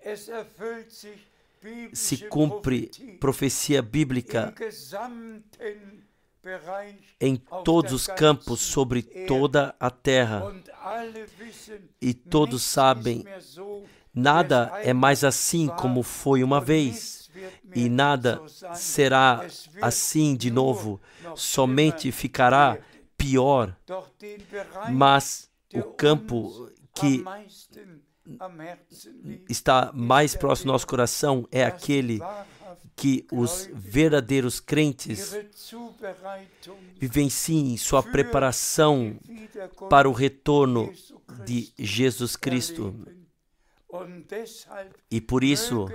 Se cumpre profecia bíblica em todos os campos sobre toda a terra. E todos sabem, nada é mais assim como foi uma vez. E nada será assim de novo, somente ficará pior. Mas o campo que está mais próximo do nosso coração é aquele que os verdadeiros crentes vivenciem sua preparação para o retorno de Jesus Cristo. E por isso,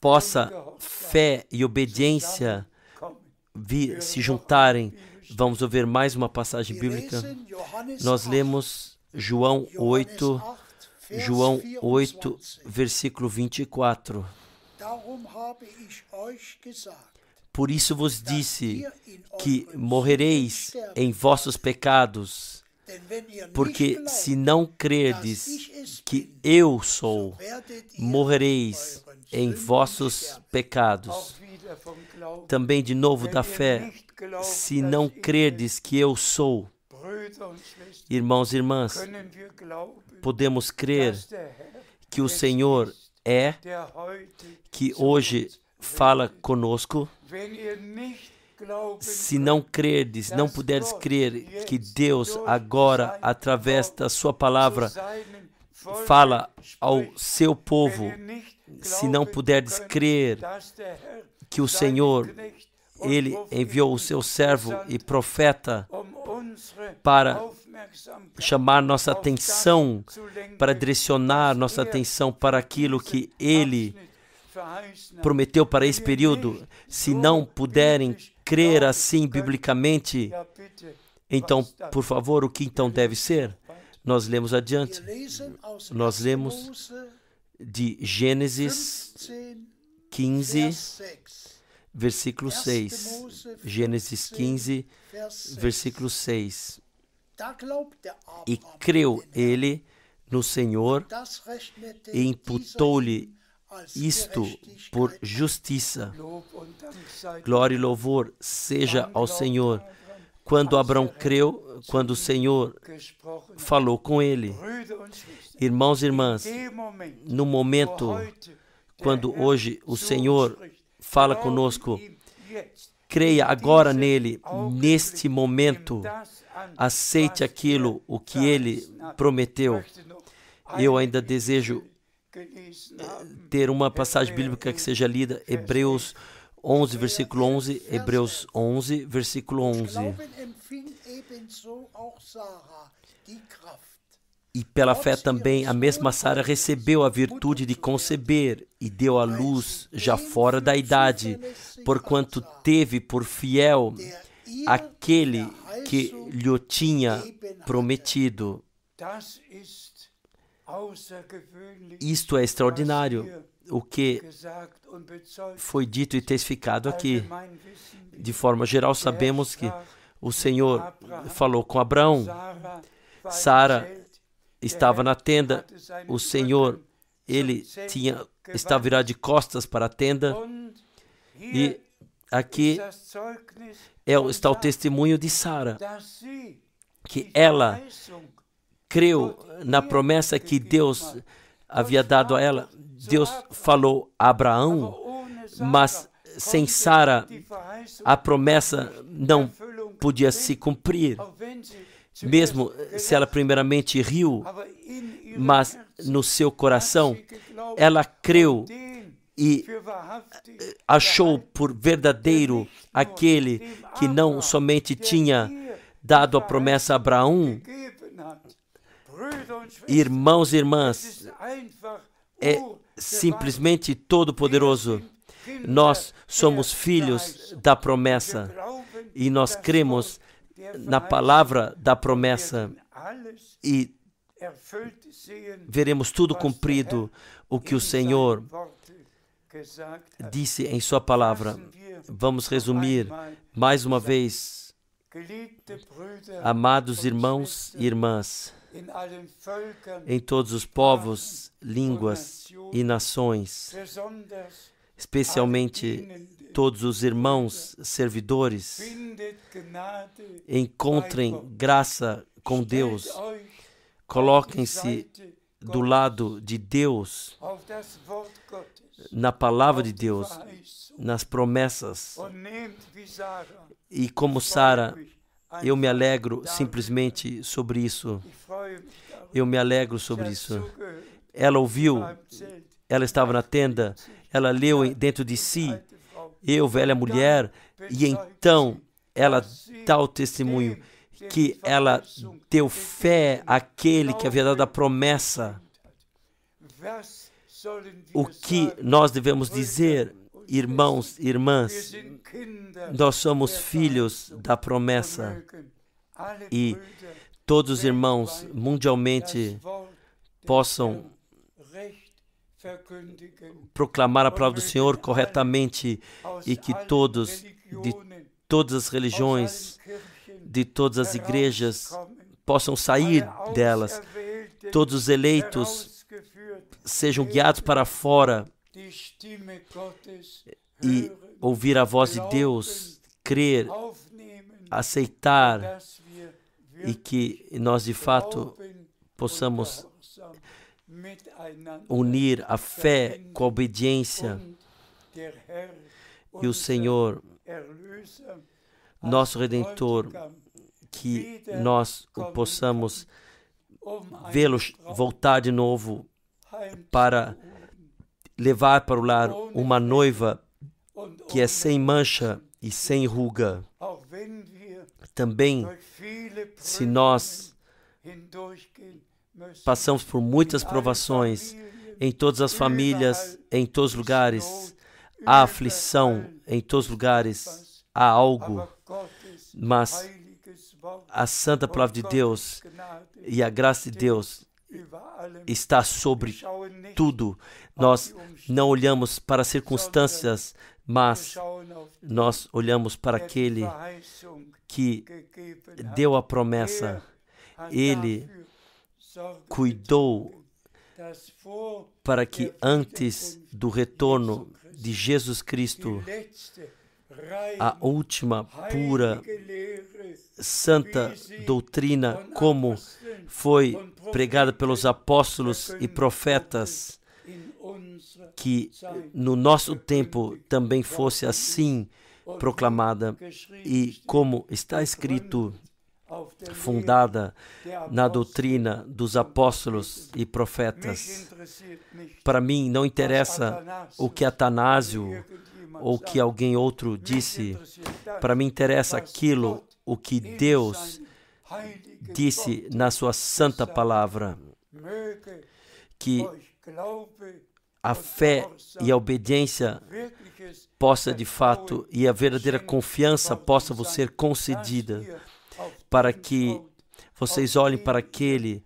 possa fé e obediência se juntarem. Vamos ouvir mais uma passagem bíblica. Nós lemos João 8, versículo 24. Por isso vos disse que morrereis em vossos pecados, porque se não crerdes que eu sou, morrereis em vossos pecados. Também de novo da fé, se não crerdes que eu sou. Irmãos e irmãs, podemos crer que o Senhor é, que hoje fala conosco. Se não crerdes, não puderes crer que Deus agora, através da sua palavra, fala ao seu povo, se não puderdes crer que o Senhor, Ele enviou o seu servo e profeta para chamar nossa atenção, para direcionar nossa atenção para aquilo que Ele prometeu para esse período. Se não puderem crer assim biblicamente, então, por favor, o que então deve ser? Nós lemos adiante. Nós lemos de Gênesis 15, versículo 6. Gênesis 15, versículo 6. E creu ele no Senhor e imputou-lhe isto por justiça. Glória e louvor seja ao Senhor. Quando Abraão creu, quando o Senhor falou com ele. Irmãos e irmãs, no momento, quando hoje o Senhor fala conosco, creia agora nele, neste momento, aceite aquilo, o que ele prometeu. Eu ainda desejo ter uma passagem bíblica que seja lida, Hebreus 11, versículo 11, Hebreus 11, versículo 11. E pela fé também a mesma Sara recebeu a virtude de conceber e deu à luz já fora da idade, porquanto teve por fiel aquele que lhe tinha prometido. Isto é extraordinário, o que foi dito e testificado aqui. De forma geral, sabemos que o Senhor falou com Abraão. Sara estava na tenda. O Senhor, ele estava virado de costas para a tenda. E aqui está o testemunho de Sara, que ela creu na promessa que Deus havia dado a ela. Deus falou a Abraão, mas sem Sara a promessa não podia se cumprir. Mesmo se ela primeiramente riu, mas no seu coração ela creu e achou por verdadeiro aquele que não somente tinha dado a promessa a Abraão. Irmãos e irmãs, é simplesmente todo-poderoso. Nós somos filhos da promessa e nós cremos na palavra da promessa e veremos tudo cumprido o que o Senhor disse em sua palavra. Vamos resumir mais uma vez. Amados irmãos e irmãs, em todos os povos, línguas e nações, especialmente todos os irmãos servidores, encontrem graça com Deus, coloquem-se do lado de Deus, na palavra de Deus, nas promessas. E como Sara, eu me alegro simplesmente sobre isso. Eu me alegro sobre isso. Ela ouviu, ela estava na tenda, ela leu dentro de si, eu, velha mulher, e então ela dá o testemunho que ela deu fé àquele que havia dado a promessa. O que nós devemos dizer, irmãos e irmãs? Nós somos filhos da promessa e todos os irmãos mundialmente possam proclamar a palavra do Senhor corretamente e que todos, de todas as religiões, de todas as igrejas, possam sair delas. Todos os eleitos sejam guiados para fora e ouvir a voz de Deus, crer, aceitar e que nós de fato possamos unir a fé com a obediência e o Senhor, nosso Redentor, que nós possamos vê-lo voltar de novo para levar para o lar uma noiva que é sem mancha e sem ruga. Também, se nós passamos por muitas provações em todas as famílias, em todos os lugares, há aflição em todos os lugares, há algo, mas a santa palavra de Deus e a graça de Deus está sobre tudo. Nós não olhamos para as circunstâncias, mas nós olhamos para aquele que deu a promessa. Ele cuidou para que antes do retorno de Jesus Cristo, a última pura santa doutrina, como foi pregada pelos apóstolos e profetas, que no nosso tempo também fosse assim proclamada e como está escrito, fundada na doutrina dos apóstolos e profetas. Para mim não interessa o que Atanásio ou que alguém outro disse. Para mim interessa aquilo o que Deus disse na sua santa palavra, que a fé e a obediência possa de fato e a verdadeira confiança possa vos ser concedida, para que vocês olhem para aquele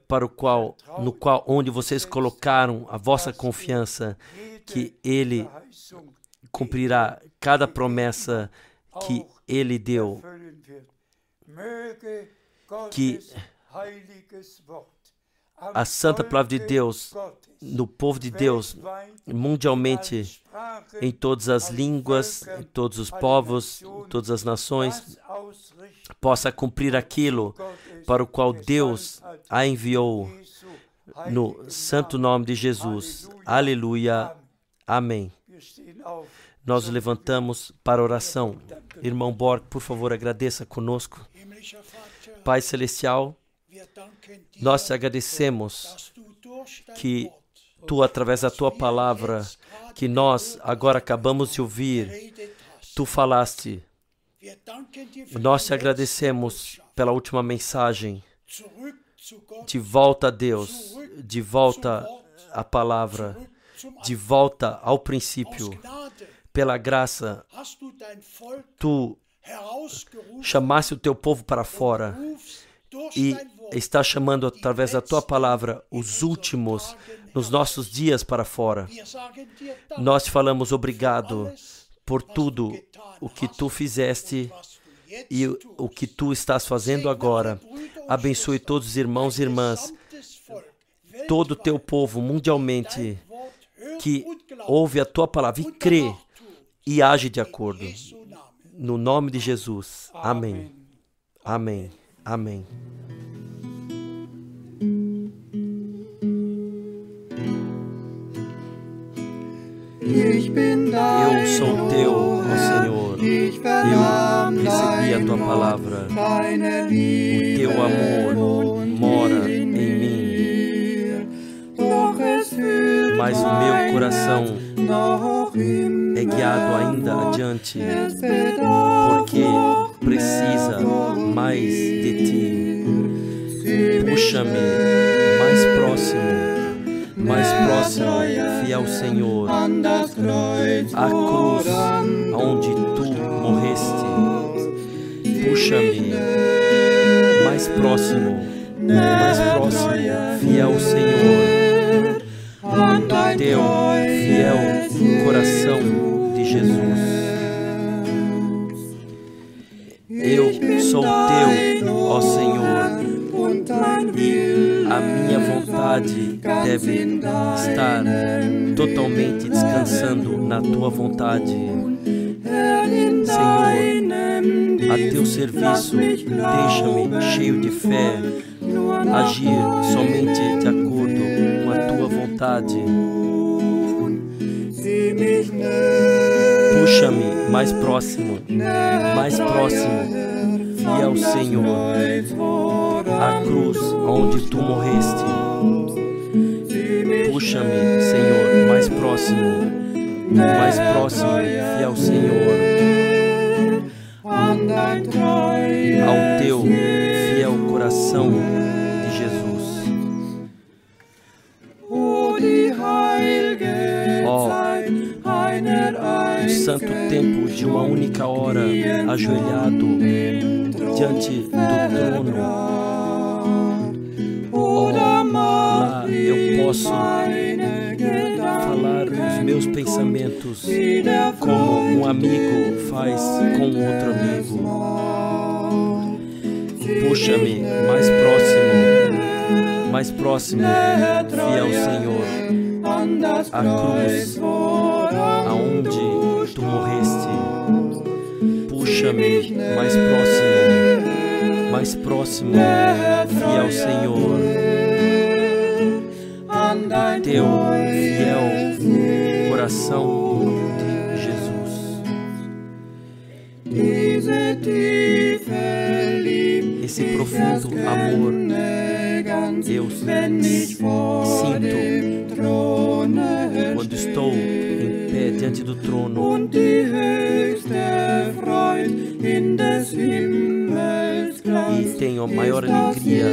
para o qual, onde vocês colocaram a vossa confiança, que Ele cumprirá cada promessa que Ele deu. Que a santa palavra de Deus, no povo de Deus, mundialmente, em todas as línguas, em todos os povos, em todas as nações, possa cumprir aquilo para o qual Deus a enviou, no santo nome de Jesus. Aleluia. Amém. Nós levantamos para oração. Irmão Borg, por favor, agradeça conosco. Pai Celestial, nós te agradecemos que Tu, através da Tua palavra, que nós agora acabamos de ouvir, Tu falaste. Nós te agradecemos pela última mensagem. De volta a Deus, de volta à palavra, de volta ao princípio. Pela graça, Tu chamaste o Teu povo para fora e está chamando através da Tua palavra os últimos nos nossos dias para fora. Nós te falamos obrigado por tudo o que Tu fizeste e o que Tu estás fazendo agora. Abençoe todos os irmãos e irmãs, todo o Teu povo mundialmente que ouve a Tua palavra e crê e age de acordo. No nome de Jesus. Amém. Amém. Amém. Eu sou Teu, ó Senhor. Eu recebi a Tua palavra. O Teu amor mora em mim. Mas o meu coração é guiado ainda adiante, porque precisa mais de Ti. Puxa-me mais próximo, fiel Senhor, à cruz onde Tu morreste. Puxa-me mais próximo, fiel Senhor, do Teu fiel coração de Jesus. Eu sou Teu, ó Senhor, e a minha vontade deve estar totalmente descansando na Tua vontade. Senhor, a Teu serviço, deixa-me cheio de fé, agir somente de acordo com a Tua vontade. Puxa-me mais próximo, fiel Senhor, à cruz onde Tu morreste. Puxa-me, Senhor, mais próximo, fiel Senhor, ao Teu fiel coração de Jesus. O santo tempo de uma única hora ajoelhado diante do trono. Lá eu posso falar os meus pensamentos como um amigo faz com outro amigo. Puxa-me mais próximo, fiel Senhor, à cruz aonde Tu morreste. Puxa-me mais próximo, fiel Senhor, do Teu fiel coração de Jesus. Esse profundo amor eu sinto quando estou em pé diante do trono e tenho a maior alegria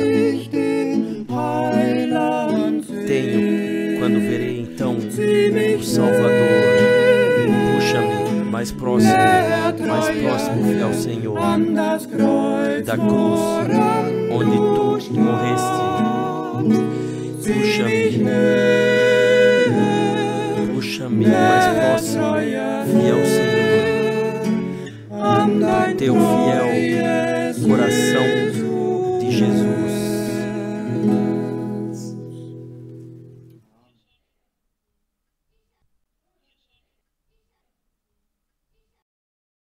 quando verei então o Salvador. Puxa-me mais próximo, fiel Senhor, da cruz onde